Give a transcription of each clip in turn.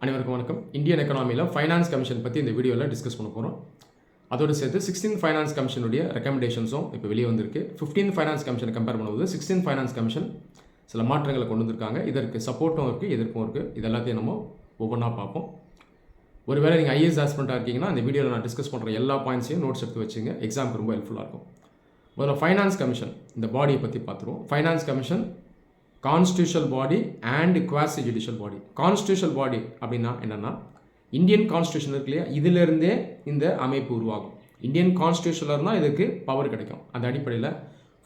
அனைவருக்கும் வணக்கம். Indian எக்கனாமியில் finance commission பற்றி இந்த வீடியோவில் டிஸ்கஸ் பண்ண போகிறோம். அதோடு சேர்த்து 16th ஃபைனான்ஸ் கமிஷனுடைய ரெக்கமெண்டேஷன்ஸும் இப்போ வெளியே வந்திருக்கு. 15th ஃபைனான்ஸ் கமிஷனை கம்பேர் பண்ணும்போது 16th ஃபைனான்ஸ் கமிஷன் சில மாற்றங்களை கொண்டு வந்திருக்காங்க. இதற்கு சப்போர்ட்டும் இருக்குது, எதிர்ப்பும் இருக்குது. இது எல்லாத்தையும் நம்ம ஒவ்வொன்றா பார்ப்போம். ஒருவேளை நீங்கள் ஐஏஎஸ் ஆஸ்பிரண்ட்டாக இருக்கீங்கன்னா இந்த வீடியோவில் நான் டிஸ்கஸ் பண்ணுற எல்லா பாயிண்ட்ஸையும் நோட்ஸ் எடுத்து வச்சுங்க. எக்ஸாமுக்கு ரொம்ப ஹெல்ப்ஃபுல்லாக இருக்கும். முதல்ல ஃபைனான்ஸ் கமிஷன் இந்த பாடியை பற்றி பார்த்துருவோம். Finance commission constitutional body and quasi judicial body. Constitutional பாடி அப்படின்னா என்னென்னா, இந்தியன் கான்ஸ்டியூஷன் இருக்கு இல்லையா, இதிலிருந்தே இந்த அமைப்பு உருவாகும். இந்தியன் கான்ஸ்டியூஷனில் இருந்தால் இதுக்கு பவர் கிடைக்கும். அந்த அடிப்படையில்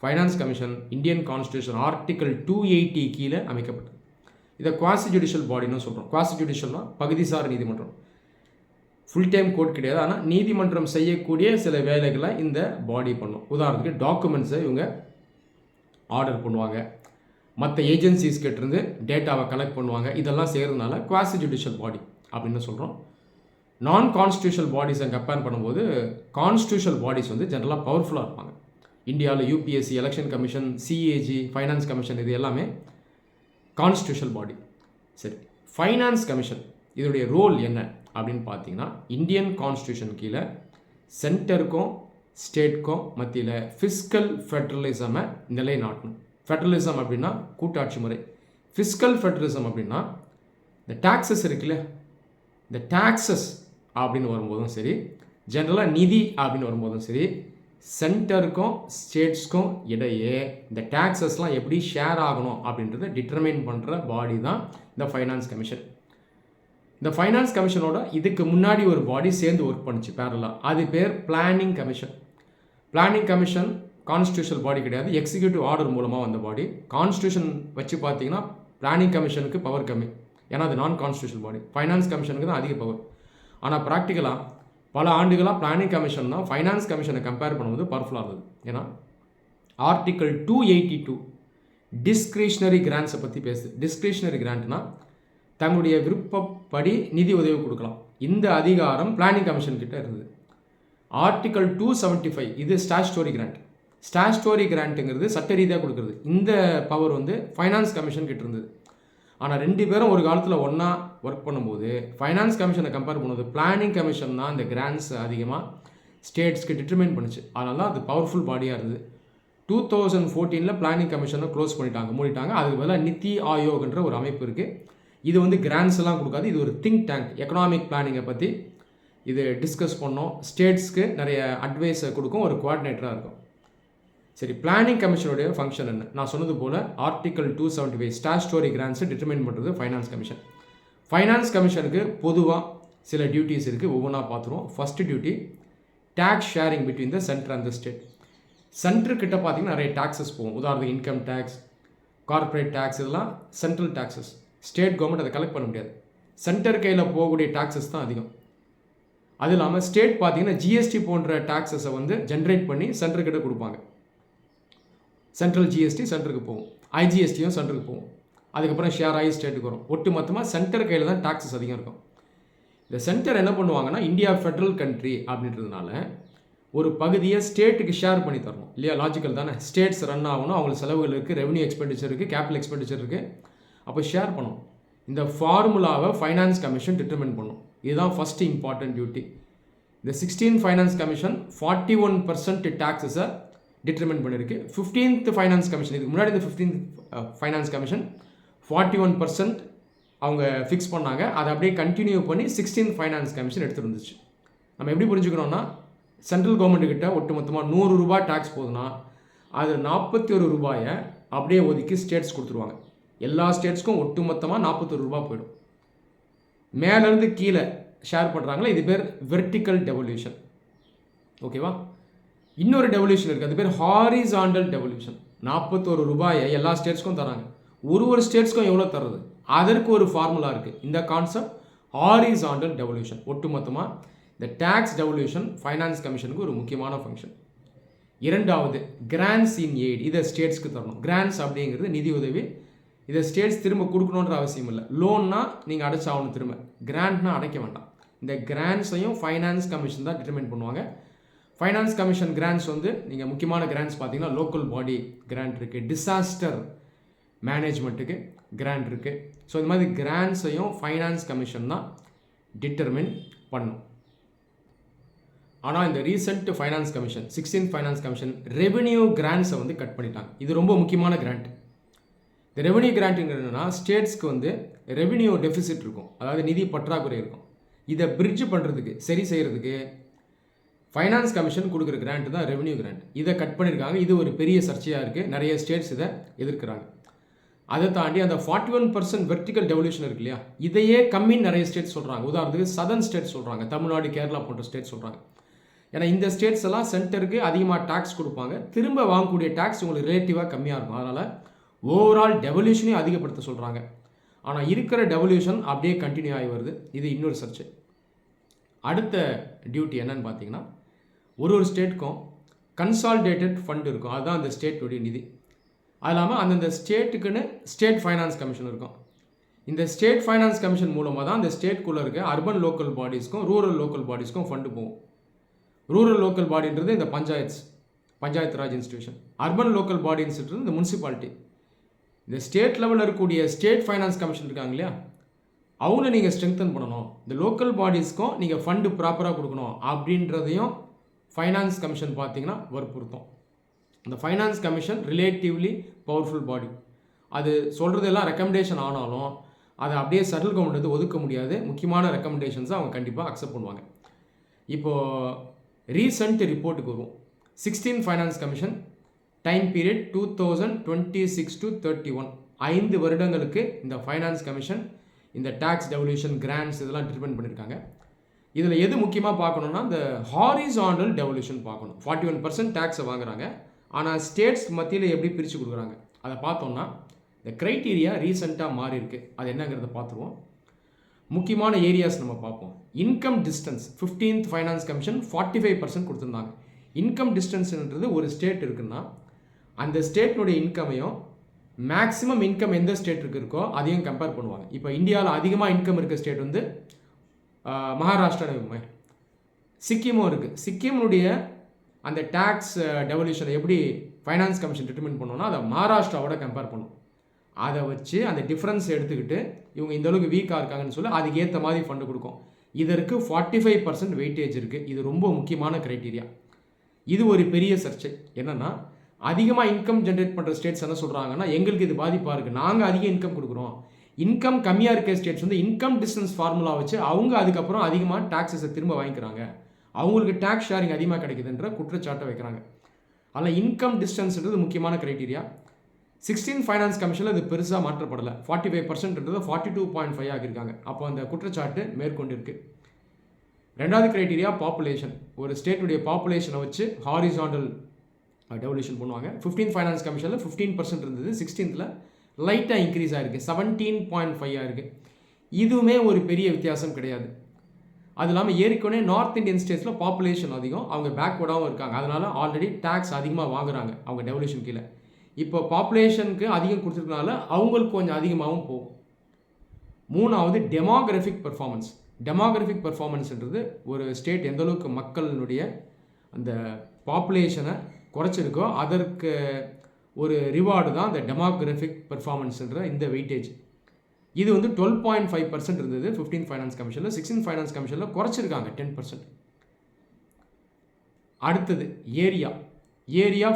finance commission Indian constitution article 280 கீழே அமைக்கப்பட்டது. இதை குவாசி ஜுடிஷியல் பாடின்னு சொல்கிறோம். குவாசி ஜுடிஷியல்னால் பகுதிசார் நீதிமன்றம். ஃபுல் டைம் கோர்ட் கிடையாது, ஆனால் நீதிமன்றம் செய்யக்கூடிய சில வேலைகளை இந்த பாடி பண்ணும். உதாரணத்துக்கு டாக்குமெண்ட்ஸை இவங்க ஆர்டர் பண்ணுவாங்க, மற்ற ஏஜென்சிஸ் கிட்டேருந்து டேட்டாவை கலெக்ட் பண்ணுவாங்க. இதெல்லாம் செய்கிறதுனால குவாசி ஜுடிஷியல் பாடி அப்படின்னு சொல்கிறோம். நான் கான்ஸ்டியூஷனல் பாடிஸை கம்பேர் பண்ணும்போது கான்ஸ்டியூஷனல் பாடிஸ் வந்து ஜென்ரலாக பவர்ஃபுல்லாக இருப்பாங்க. இந்தியாவில் UPSC, election commission, CAG, finance commission இது எல்லாமே கான்ஸ்டியூஷனல் பாடி. சரி, ஃபைனான்ஸ் கமிஷன் இதோடைய ரோல் என்ன அப்படின்னு பார்த்தீங்கன்னா, இந்தியன் கான்ஸ்டியூஷன் கீழே சென்டருக்கும் ஸ்டேட்க்கும் மத்தியில் ஃபிஸ்கல் ஃபெட்ரலிசமை நிலைநாட்டணும். ஃபெட்ரலிசம் அப்படின்னா கூட்டாட்சி முறை. ஃபிஸ்கல் ஃபெட்ரலிசம் அப்படின்னா இந்த டாக்ஸஸ் இருக்குல்ல, இந்த டாக்ஸஸ் அப்படின்னு வரும்போதும் சரி, ஜென்ரலாக நிதி அப்படின்னு வரும்போதும் சரி, சென்டருக்கும் ஸ்டேட்ஸ்க்கும் இடையே இந்த டாக்ஸஸ்லாம் எப்படி ஷேர் ஆகணும் அப்படின்றத டிட்டர்மைன் பண்ணுற பாடி தான் இந்த ஃபைனான்ஸ் கமிஷன். இந்த ஃபைனான்ஸ் கமிஷனோட இதுக்கு முன்னாடி ஒரு பாடி சேர்ந்து ஒர்க் பண்ணிச்சு பேரலாக. அது பேர் planning commission. Planning commission constitutional பாடி கிடையாது, எக்ஸிக்யூட்டிவ் ஆர்டர் மூலமாக வந்த பாடி. கான்ஸ்டியூஷன் வச்சு பார்த்தீங்கன்னா பிளானிங் கமிஷனுக்கு பவர் கம்மி, ஏன்னா அது நான் கான்ஸ்டியூஷனல் பாடி. ஃபைனான்ஸ் கமிஷனுக்கு தான் அதிக பவர். ஆனால் ப்ராக்டிக்கலாக பல ஆண்டுகளாக பிளானிங் கமிஷன் தான் ஃபைனான்ஸ் கமிஷனை கம்பேர் பண்ணும்போது பவர்ஃபுல்லாக இருந்தது. ஏன்னா ஆர்டிகல் 282 டிஸ்கிரிஷ்னரி கிராண்ட்ஸை பற்றி பேசுது. டிஸ்கிரிஷ்னரி கிராண்ட்னா தங்களுடைய விருப்பப்படி நிதி உதவி கொடுக்கலாம். இந்த அதிகாரம் பிளானிங் கமிஷன் கிட்ட இருந்தது. ஆர்டிகல் 275 இது ஸ்டாச்சுட்டோரி கிராண்ட். ஸ்டாச்சுட்டோரி கிராண்ட்டுங்கிறது சட்ட ரீதியாக கொடுக்குறது. இந்த பவர் வந்து ஃபைனான்ஸ் கமிஷன் கிட்ட இருந்தது. ஆனால் ரெண்டு பேரும் ஒரு காலத்தில் ஒன்றா ஒர்க் பண்ணும்போது ஃபைனான்ஸ் கமிஷனை கம்பேர் பண்ணும்போது பிளானிங் கமிஷன் தான் இந்த கிராண்ட்ஸ் அதிகமாக ஸ்டேட்ஸ்க்கு டிட்டர்மைன் பண்ணுச்சு. அதனால தான் அது பவர்ஃபுல் பாடியாக இருந்தது. 2014 பிளானிங் கமிஷனை க்ளோஸ் மூடிட்டாங்க. அதுக்கு பதிலாக நித்தி ஆயோக்ன்ற ஒரு அமைப்பு இருக்குது. இது வந்து கிராண்ட்ஸ் எல்லாம் கொடுக்காது, இது ஒரு திங்க் டேங்க். எக்கனாமிக் பிளானிங்கை பற்றி இது டிஸ்கஸ் பண்ணோம். ஸ்டேட்ஸ்க்கு நிறைய அட்வைஸை கொடுக்கும், ஒரு கோஆர்டினேட்டராக இருக்கும். சரி, பிளானிங் கமிஷனுடைய ஃபங்க்ஷன் என்ன? நான் சொன்னது போல் ஆர்டிகல் 275 ஸ்டாச்சுட்டோரி கிராண்ட்ஸை டிட்டர்மைன் பண்ணுறது ஃபைனான்ஸ் கமிஷன். ஃபைனான்ஸ் கமிஷனுக்கு பொதுவாக சில டியூட்டிஸ் இருக்குது, ஒவ்வொன்றா பார்த்துருவோம். First duty tax sharing between the centre and the state. சென்டர்கிட்ட பார்த்தீங்கன்னா நிறைய டாக்ஸஸ் போகும். உதாரணத்துக்கு இன்கம் டேக்ஸ், கார்பரேட் டேக்ஸ், இதெல்லாம் சென்ட்ரல் டாக்ஸஸ். ஸ்டேட் கவர்மெண்ட் அதை கலெக்ட் பண்ண முடியாது. சென்டர் கையில் போகக்கூடிய டாக்ஸஸ் தான் அதிகம். அது இல்லாமல் ஸ்டேட் பார்த்தீங்கன்னா ஜிஎஸ்டி போன்ற டாக்ஸஸை வந்து ஜென்ரேட் பண்ணி சென்டர்கிட்ட கொடுப்பாங்க. சென்ட்ரல் ஜிஎஸ்டி சென்டருக்கு போகும், ஐஜிஎஸ்டியும் சென்டருக்கு போகும். அதுக்கப்புறம் ஷேர் ஆகி ஸ்டேட்டுக்கு வரும். ஒட்டு மொத்தமாக சென்டர் கையில் தான் டாக்ஸஸ் அதிகம் இருக்கும். இந்த சென்டர் என்ன பண்ணுவாங்கன்னா, இந்தியா ஃபெட்ரல் கண்ட்ரி அப்படின்றதுனால ஒரு பகுதியை ஸ்டேட்டுக்கு ஷேர் பண்ணி தரணும் இல்லையா? லாஜிக்கல் தானே. ஸ்டேட்ஸ் ரன் ஆகணும், அவங்களுக்கு செலவுகள் இருக்குது, ரெவன்யூ எக்ஸ்பெண்டிச்சர் இருக்குது, கேபிட்டல் எக்ஸ்பெண்டிச்சர் இருக்குது. அப்போ ஷேர் பண்ணணும். இந்த ஃபார்முலாவை ஃபைனான்ஸ் கமிஷன் டிட்டர்மைன் பண்ணும். இதுதான் ஃபஸ்ட்டு இம்பார்ட்டன்ட் டியூட்டி. இந்த 16th ஃபைனான்ஸ் கமிஷன் 41% டாக்ஸஸை டிட்டர்மைன் பண்ணியிருக்கு. 15th ஃபைனான்ஸ் கமிஷன், இதுக்கு முன்னாடி இந்த 15th ஃபைனான்ஸ் கமிஷன் 41% அவங்க ஃபிக்ஸ் பண்ணாங்க. அதை அப்படியே கண்டினியூ பண்ணி 16th ஃபைனான்ஸ் கமிஷன் எடுத்துகிட்டு வந்துச்சு. நம்ம எப்படி புரிஞ்சுக்கணும்னா, சென்ட்ரல் கவர்மெண்ட்டுக்கிட்ட ஒட்டுமொத்தமாக 100 ரூபாய் டேக்ஸ் போகுதுன்னா அது 41 ரூபாயை அப்படியே ஒதுக்கி ஸ்டேட்ஸ் கொடுத்துருவாங்க. எல்லா ஸ்டேட்ஸ்க்கும் ஒட்டுமொத்தமாக 41 ரூபாய் போயிடும். மேலேருந்து கீழே ஷேர் பண்ணுறாங்களே, இது பேர் வெர்டிக்கல் டெவல்யூஷன். ஓகேவா? இன்னொரு டெவல்யூஷன் இருக்குது, அது பேர் ஹாரிசாண்டல் டெவல்யூஷன். 41 ரூபாயை எல்லா ஸ்டேட்ஸ்க்கும் தராங்க. ஒரு ஸ்டேட்ஸ்க்கும் எவ்வளோ தர்றது, அதற்கு ஒரு ஃபார்முலா இருக்குது. இந்த கான்செப்ட் ஹாரிசாண்டல் டெவல்யூஷன். ஒட்டுமொத்தமாக இந்த டேக்ஸ் டெவல்யூஷன் ஃபைனான்ஸ் கமிஷனுக்கு ஒரு முக்கியமான ஃபங்க்ஷன். இரண்டாவது கிராண்ட்ஸ் இன் எய்ட். இதை ஸ்டேட்ஸ்க்கு தரணும். கிராண்ட்ஸ் அப்படிங்கிறது நிதி உதவி. இதை ஸ்டேட்ஸ் திரும்ப கொடுக்கணுன்ற அவசியம் இல்லை. லோன்னா நீங்கள் அடைச்சாகணும் திரும்ப, கிராண்ட்னா அடைக்க வேண்டாம். இந்த கிராண்ட்ஸையும் ஃபைனான்ஸ் கமிஷன் தான் டிட்டர்மைன் பண்ணுவாங்க. ஃபைனான்ஸ் கமிஷன் கிராண்ட்ஸ் வந்து நீங்கள் முக்கியமான கிராண்ட்ஸ் பார்த்தீங்கன்னா லோக்கல் பாடி கிராண்ட் இருக்குது, டிசாஸ்டர் மேனேஜ்மெண்ட்டுக்கு கிராண்ட் இருக்குது. ஸோ இந்த மாதிரி கிராண்ட்ஸையும் ஃபைனான்ஸ் கமிஷன் தான் டிட்டர்மின் பண்ணும். ஆனால் இந்த recent finance commission 16th finance commission revenue கிராண்ட்ஸை வந்து கட் பண்ணிட்டாங்க. இது ரொம்ப முக்கியமான கிராண்ட். இந்த ரெவென்யூ கிராண்ட்டுங்கிறதுனா ஸ்டேட்ஸ்க்கு வந்து ரெவென்யூ டெஃபிசிட் இருக்கும், அதாவது நிதி பற்றாக்குறை இருக்கும். இதை பிரிட்ஜ் பண்ணுறதுக்கு, சரி செய்கிறதுக்கு ஃபைனான்ஸ் கமிஷன் கொடுக்குற கிராண்ட் தான் ரெவென்யூ கிராண்ட். இதை கட் பண்ணியிருக்காங்க. இது ஒரு பெரிய சர்ச்சையாக இருக்குது. நிறைய ஸ்டேட்ஸ் இதை எதிர்க்கிறாங்க. அதை தாண்டி அந்த 41% வெர்டிக்கல் டெவல்யூஷன் இருக்கு இல்லையா, இதையே கம்மின்னு நிறைய ஸ்டேட்ஸ் சொல்கிறாங்க. உதாரணத்துக்கு சதர்ன் ஸ்டேட் சொல்கிறாங்க, தமிழ்நாடு, கேரளா போன்ற ஸ்டேட் சொல்கிறாங்க. ஏன்னா இந்த ஸ்டேட்ஸ் எல்லாம் சென்டருக்கு அதிகமாக டேக்ஸ் கொடுப்பாங்க, திரும்ப வாங்கக்கூடிய டேக்ஸ் உங்களுக்கு ரிலேட்டிவாக கம்மியாக இருக்கும். அதனால் ஓவரால் டெவல்யூஷனையும் அதிகப்படுத்த சொல்கிறாங்க. ஆனால் இருக்கிற டெவல்யூஷன் அப்படியே கண்டினியூ ஆகி வருது. இது இன்னொரு சர்ச்சை. அடுத்த டியூட்டி என்னன்னு பார்த்தீங்கன்னா, ஒரு ஸ்டேட்டுக்கும் கன்சாலிடேட்டட் ஃபண்ட் இருக்கும், அதுதான் அந்த ஸ்டேட்டுடைய நிதி. அது இல்லாமல் அந்தந்த ஸ்டேட்டுக்குன்னு ஸ்டேட் ஃபைனான்ஸ் கமிஷன் இருக்கும். இந்த ஸ்டேட் ஃபைனான்ஸ் கமிஷன் மூலமாக தான் அந்த ஸ்டேட்குள்ளே இருக்க அர்பன் லோக்கல் பாடிஸ்க்கும் ரூரல் லோக்கல் பாடிஸ்க்கும் ஃபண்டு போகும். ரூரல் லோக்கல் பாடின்றது இந்த panchayat raj institution. Urban local பாடின்றது இந்த முனிசிபாலிட்டி. இந்த ஸ்டேட் லெவலில் இருக்கக்கூடிய ஸ்டேட் ஃபைனான்ஸ் கமிஷன் இருக்காங்க இல்லையா, அவங்கள நீங்கள் ஸ்ட்ரெங்தன் பண்ணணும், இந்த லோக்கல் பாடிஸ்க்கும் நீங்கள் ஃபண்டு ப்ராப்பராக கொடுக்கணும் அப்படின்றதையும் ஃபைனான்ஸ் கமிஷன் பார்த்தீங்கன்னா வற்புறுத்தும். இந்த ஃபைனான்ஸ் கமிஷன் ரிலேட்டிவ்லி பவர்ஃபுல் பாடி. அது சொல்கிறதெல்லாம் ரெக்கமெண்டேஷன் ஆனாலும் அதை அப்படியே செட்டில் கவர்மெண்ட் ஒதுக்க முடியாது. முக்கியமான ரெக்கமெண்டேஷன்ஸை அவங்க கண்டிப்பாக அக்செப்ட் பண்ணுவாங்க. இப்போது ரீசெண்ட் ரிப்போர்ட்டுக்கு வருவோம். 16th finance commission time period 2026 to 31, 5 வருடங்களுக்கு இந்த ஃபைனான்ஸ் கமிஷன் இந்த டேக்ஸ் டெவல்யூஷன் கிராண்ட்ஸ் இதெல்லாம் டிட்டர்மைன் பண்ணியிருக்காங்க. இதில் எது முக்கியமாக பார்க்கணுன்னா இந்த ஹாரிசாண்டல் டெவல்யூஷன் பார்க்கணும். 41% டேக்ஸை வாங்குறாங்க, ஆனால் ஸ்டேட்ஸ் மத்தியில் எப்படி பிரித்து கொடுக்குறாங்க அதை பார்த்தோம்னா இந்த க்ரைட்டீரியா ரீசெண்டாக மாறி இருக்கு. அது என்னங்கிறத பார்த்துருவோம். முக்கியமான ஏரியாஸ் நம்ம பார்ப்போம். Income distance 15th finance commission 45% கொடுத்துருந்தாங்க. இன்கம் டிஸ்டன்ஸ்ன்றது ஒரு ஸ்டேட் இருக்குன்னா அந்த ஸ்டேட்னுடைய இன்கமையும் மேக்ஸிமம் இன்கம் எந்த ஸ்டேட்டுக்கு இருக்கோ அதையும் கம்பேர் பண்ணுவாங்க. இப்போ இந்தியாவில் அதிகமாக இன்கம் இருக்க ஸ்டேட் வந்து மகாராஷ்டிரா, சிக்கிமும் இருக்குது. சிக்கிமுடைய அந்த டேக்ஸ் டெவல்யூஷனை எப்படி ஃபைனான்ஸ் கமிஷன் டிட்டர்மின் பண்ணோன்னா அதை மகாராஷ்டிராவோட கம்பேர் பண்ணும். அதை வச்சு அந்த டிஃப்ரென்ஸ் எடுத்துக்கிட்டு இவங்க இந்த அளவுக்கு வீக்காக இருக்காங்கன்னு சொல்லி அதுக்கு ஏற்ற மாதிரி ஃபண்டு கொடுக்கும். இதற்கு 45% வெயிட்டேஜ் இருக்குது. இது ரொம்ப முக்கியமான க்ரைட்டீரியா. இது ஒரு பெரிய சர்ச்சை. என்னென்னா அதிகமாக இன்கம் ஜென்ரேட் பண்ணுற ஸ்டேட்ஸ் என்ன சொல்கிறாங்கன்னா, எங்களுக்கு இது பாதிப்பாக இருக்குது, நாங்கள் அதிக இன்கம் கொடுக்குறோம். இன்கம் கம்மியாக இருக்க ஸ்டேட்ஸ் வந்து இன்கம் டிஸ்டன்ஸ் ஃபார்முலா வச்சு அவங்க அதுக்கப்புறம் அதிகமாக டேக்ஸஸை திரும்ப வாங்கிக்கிறாங்க, அவங்களுக்கு டேக்ஸ் ஷேரிங் அதிகமாக கிடைக்குதுன்ற குற்றச்சாட்டை வைக்கிறாங்க. ஆனால் இன்கம் டிஸ்டன்ஸ்ன்றது முக்கியமான க்ரைட்டீரியா. 16th ஃபைனான்ஸ் கமிஷனில் இது பெருசாக மாற்றப்படலை. 45%ன்றது 42.5 ஆகியிருக்காங்க. அப்போ அந்த குற்றச்சாட்டு மேற்கொண்டு இருக்குது. ரெண்டாவது க்ரைட்டீரியா பாப்புலேஷன். ஒரு ஸ்டேட்டுடைய பாப்புலேஷனை வச்சு ஹாரிசாண்டல் டெவல்யூஷன் பண்ணுவாங்க. 15th ஃபைனான்ஸ் கமிஷனில் 15% இருந்தது, 16th லைட்டாக இன்க்ரீஸ் ஆகிருக்கு, 17.5 ஆகிருக்கு. இதுவுமே ஒரு பெரிய வித்தியாசம் கிடையாது. அது இல்லாமல் ஏற்கனவே நார்த் இந்தியன் ஸ்டேட்ஸில் பாப்புலேஷன் அதிகம், அவங்க பேக்வர்டாகவும் இருக்காங்க, அதனால் ஆல்ரெடி டேக்ஸ் அதிகமாக வாங்குறாங்க அவங்க டெவல்யூஷன் கீழே. இப்போ பாப்புலேஷனுக்கு அதிகம் கொடுத்துருக்கனால அவங்களுக்கு கொஞ்சம் அதிகமாகவும் போகும். மூணாவது டெமோகிராஃபிக் பெர்ஃபார்மன்ஸ். டெமோகிராஃபிக் பெர்ஃபார்மன்ஸ்ன்றது ஒரு ஸ்டேட் எந்தளவுக்கு மக்களினுடைய அந்த பாப்புலேஷனை குறைச்சிருக்கோ அதற்கு ஒரு ரிவார்டு தான் இந்த டெமோகிராஃபிக் பெர்ஃபார்மன்ஸ்ன்ற இந்த வெயிட்டேஜ். இது வந்து 12.5% இருந்தது 15th ஃபைனான்ஸ் கமிஷனில். 16th ஃபைனான்ஸ் கமிஷனில் குறைச்சிருக்காங்க 10%. அடுத்தது ஏரியா.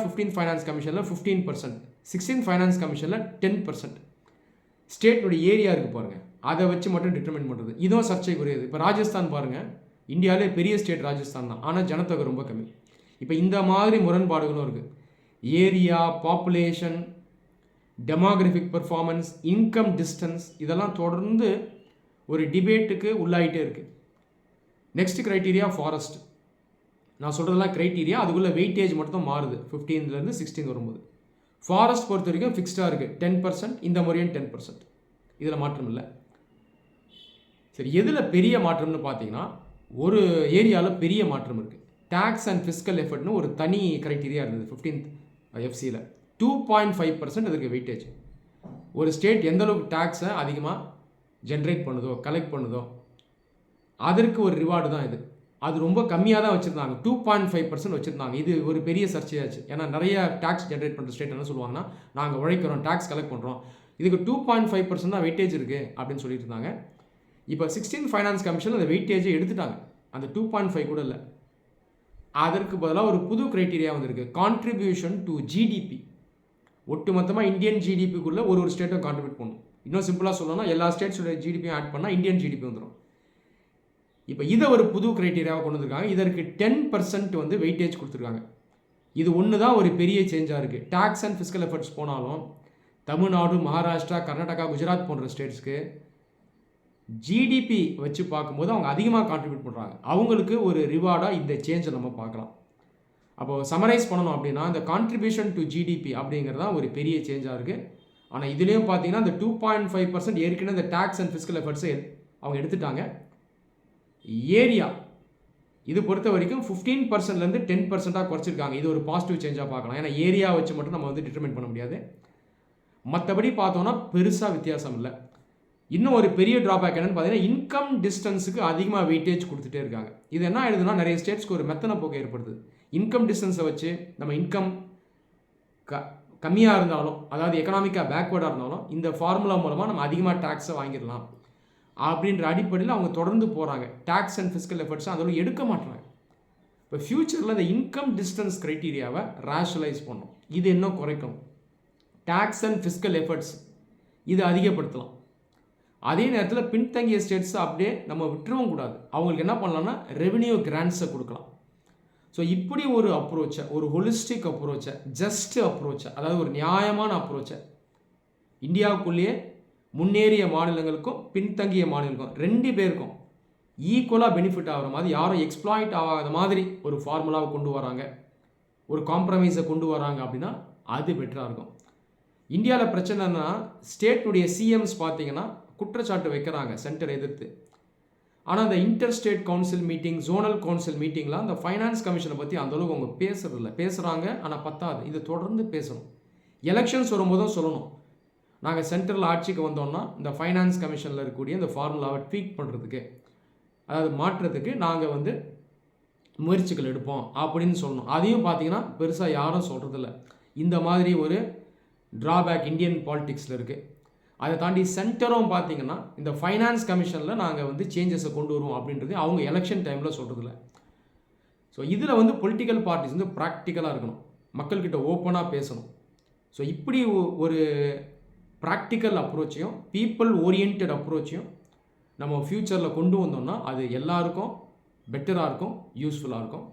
15th ஃபைனான்ஸ் கமிஷனில் 15%, 16th ஃபைனான்ஸ் கமிஷனில் 10%. ஸ்டேட்டுடைய ஏரியா இருக்குது பாருங்கள், அதை வச்சு மட்டும் டிட்டர்மைன் பண்ணுறது இதுவும் சர்ச்சைக்குரியது. இப்போ ராஜஸ்தான் பாருங்கள், இந்தியாவிலே பெரிய ஸ்டேட் ராஜஸ்தான் தான், ஆனால் ஜனத்தொகை ரொம்ப கம்மி. இப்போ இந்த மாதிரி முரண்பாடுகளும் இருக்குது. Area, population, demographic performance, income distance இதெல்லாம் தொடர்ந்து ஒரு டிபேட்டுக்கு உள்ளாயிட்டே இருக்குது. Next criteria forest. நான் சொல்கிறதெல்லாம் க்ரைட்டீரியா, அதுக்குள்ளே வெயிட்டேஜ் மட்டும் மாறுது 15லேருந்து 16 வரும்போது. ஃபாரஸ்ட் பொறுத்த வரைக்கும் ஃபிக்ஸ்டாக இருக்குது 10%, இந்த முறையும் 10%, இதில் மாற்றம் இல்லை. சரி, எதில் பெரிய மாற்றம்னு பார்த்தீங்கன்னா ஒரு ஏரியாவில் பெரிய மாற்றம் இருக்குது. டேக்ஸ் அண்ட் ஃபிஸ்கல் எஃபர்ட்னு ஒரு தனி க்ரைட்டீரியா இருந்தது 15th எஃப்சியில். 2.5% அதுக்கு வெயிட்டேஜ். ஒரு ஸ்டேட் எந்தளவுக்கு டேக்ஸை அதிகமாக ஜென்ரேட் பண்ணுதோ, கலெக்ட் பண்ணுதோ அதற்கு ஒரு ரிவார்டு தான் இது. அது ரொம்ப கம்மியாக தான் வச்சுருந்தாங்க, 2.5% வச்சுருந்தாங்க. இது ஒரு பெரிய சர்ச்சையாச்சு. ஏன்னா நிறைய டேக்ஸ் ஜென்ரேட் பண்ணுற ஸ்டேட் என்ன சொல்லுவாங்கன்னா, நாங்கள் உழைக்கிறோம், டேக்ஸ் கலெக்ட் பண்ணுறோம், இதுக்கு 2.5% தான் வெயிட்டேஜ் இருக்குது அப்படின்னு சொல்லிட்டு இருந்தாங்க. இப்போ 16th ஃபைனான்ஸ் கமிஷன் அந்த வெயிட்டேஜை எடுத்துட்டாங்க. அந்த 2.5 கூட இல்லை. அதற்கு பதிலாக ஒரு புது க்ரைட்டீரியா வந்திருக்கு, கான்ட்ரிபியூஷன் டு ஜிடிபி. ஒட்டுமொத்தமாக இந்தியன் ஜிடிபிக்குள்ளே ஒரு ஸ்டேட்டும் கான்ட்ரிபியூட் பண்ணணும். இன்னும் சிம்பிளாக சொல்லணும்னா எல்லா ஸ்டேட்ஸோட ஜிடிபியும் ஆட் பண்ணால் இந்தியன் ஜிடிபி வந்துடும். இப்போ இதை ஒரு புது க்ரைட்டீரியாவை கொண்டு வந்திருக்காங்க. இதற்கு 10% வந்து வெயிட்டேஜ் கொடுத்துருக்காங்க. இது ஒன்று தான் ஒரு பெரிய சேஞ்சாக இருக்குது. டேக்ஸ் அண்ட் ஃபிஸ்கல் எஃபர்ட்ஸ் போனாலும் தமிழ்நாடு, மகாராஷ்டிரா, கர்நாடகா, குஜராத் போன்ற ஸ்டேட்ஸ்க்கு ஜிடிபி வச்சு பார்க்கும்போது அவங்க அதிகமாக கான்ட்ரிபியூட் பண்ணுறாங்க. அவங்களுக்கு ஒரு ரிவார்டாக இந்த சேஞ்சை நம்ம பார்க்கலாம். அப்போது சமரைஸ் பண்ணணும் அப்படின்னா இந்த கான்ட்ரிபியூஷன் டு ஜிடிபி அப்படிங்கிறது தான் ஒரு பெரிய சேஞ்சாக இருக்குது. ஆனால் இதுலேயும் பார்த்தீங்கன்னா இந்த 2.5% ஏற்கனவே இந்த டேக்ஸ் அண்ட் ஃபிஸ்கல் எஃபர்ட்ஸை அவங்க எடுத்துட்டாங்க. ஏரியா இது பொறுத்த வரைக்கும் 15%லேருந்து 10%ஆக குறைச்சிருக்காங்க. இது ஒரு பாசிட்டிவ் சேஞ்சாக பார்க்கலாம். ஏன்னா ஏரியா வச்சு மட்டும் நம்ம வந்து டிட்டர்மைன் பண்ண முடியாது. மற்றபடி பார்த்தோன்னா பெருசாக வித்தியாசம் இல்லை. இன்னும் ஒரு பெரிய ட்ராபேக் என்னென்னு பார்த்தீங்கன்னா இன்கம் டிஸ்டன்ஸுக்கு அதிகமாக வெயிட்டேஜ் கொடுத்துட்டே இருக்காங்க. இது என்ன ஆயிடுதுன்னா நிறைய ஸ்டேட்ஸ்க்கு ஒரு மெத்தனை போக்கு ஏற்படுது. இன்கம் டிஸ்டன்ஸை வச்சு நம்ம இன்கம் கம்மியாக இருந்தாலும், அதாவது எக்கனாமிக்காக பேக்வேர்டாக இருந்தாலும், இந்த ஃபார்முலா மூலமாக நம்ம அதிகமாக டேக்ஸை வாங்கிடலாம் அப்படின்ற அடிப்படையில் அவங்க தொடர்ந்து போகிறாங்க. டேக்ஸ் அண்ட் ஃபிஸ்கல் எஃபர்ட்ஸை அதோட எடுக்க மாட்டாங்க. இப்போ ஃப்யூச்சரில் இந்த இன்கம் டிஸ்டன்ஸ் க்ரைட்டீரியாவை ரேஷனலைஸ் பண்ணணும். இது இன்னும் குறைக்கணும். டேக்ஸ் அண்ட் ஃபிஸ்கல் எஃபர்ட்ஸ் இது அதிகப்படுத்தலாம். அதே நேரத்தில் பின்தங்கிய ஸ்டேட்ஸை அப்படியே நம்ம விட்டுறவும் கூடாது. அவங்களுக்கு என்ன பண்ணலாம்னா ரெவென்யூ கிராண்ட்ஸை கொடுக்கலாம். ஸோ இப்படி ஒரு அப்ரோச்சை, ஒரு ஹோலிஸ்டிக் அப்ரோச்சை, ஜஸ்ட் அப்ரோச்சை, அதாவது ஒரு நியாயமான அப்ரோச்சை இந்தியாவுக்குள்ளேயே முன்னேறிய மாநிலங்களுக்கும் பின்தங்கிய மாநிலங்களுக்கும் 2 பேருக்கும் ஈக்குவலாக பெனிஃபிட் ஆகிற மாதிரி, யாரும் எக்ஸ்ப்ளாய்ட் ஆகாத மாதிரி ஒரு ஃபார்முலாவை கொண்டு வராங்க, ஒரு காம்ப்ரமைஸை கொண்டு வராங்க அப்படின்னா அது பெட்டராக இருக்கும். இந்தியாவில் பிரச்சனைனா ஸ்டேட்டுடைய சிஎம்ஸ் பார்த்தீங்கன்னா குற்றச்சாட்டு வைக்கிறாங்க சென்டர் எதிர்த்து. ஆனால் அந்த inter state council meeting, zonal council மீட்டிங்லாம் அந்த ஃபைனான்ஸ் கமிஷனை பற்றி அந்தளவுக்கு அவங்க பேசுறதில்ல. பேசுகிறாங்க ஆனால் பத்தாது. இது தொடர்ந்து பேசணும். எலெக்ஷன்ஸ் வரும்போதும் சொல்லணும், நாங்கள் சென்ட்ரல் ஆட்சிக்கு வந்தோம்னா இந்த ஃபைனான்ஸ் கமிஷனில் இருக்கக்கூடிய இந்த ஃபார்முலாவை ட்வீக் பண்ணுறதுக்கு, அதாவது மாற்றுறதுக்கு நாங்கள் வந்து முயற்சிகள் எடுப்போம் அப்படின்னு சொல்லணும். அதையும் பார்த்தீங்கன்னா பெருசாக யாரும் சொல்கிறதில்ல. இந்த மாதிரி ஒரு ட்ராபேக் இந்தியன் பாலிடிக்ஸில் இருக்குது. அதை தாண்டி சென்டரும் பார்த்தீங்கன்னா இந்த ஃபைனான்ஸ் கமிஷனில் நாங்கள் வந்து சேஞ்சஸை கொண்டு வருவோம் அப்படின்றது அவங்க எலெக்ஷன் டைமில் சொல்கிறதில்ல. ஸோ இதில் வந்து பொலிட்டிக்கல் பார்ட்டிஸ் வந்து ப்ராக்டிக்கலாக இருக்கணும், மக்கள்கிட்ட ஓப்பனாக பேசணும். ஸோ இப்படி ஒரு ப்ராக்டிக்கல் அப்ரோச்சையும் பீப்புள் ஓரியன்ட் அப்ரோச்சையும் நம்ம ஃப்யூச்சரில் கொண்டு வந்தோம்னா அது எல்லாருக்கும் பெட்டராக இருக்கும், யூஸ்ஃபுல்லாக இருக்கும்.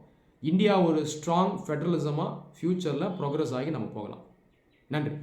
இந்தியா ஒரு ஸ்ட்ராங் ஃபெடரலிசமாக ஃப்யூச்சரில் ப்ரோக்ரஸ் ஆகி நம்ம போகலாம். நன்றி.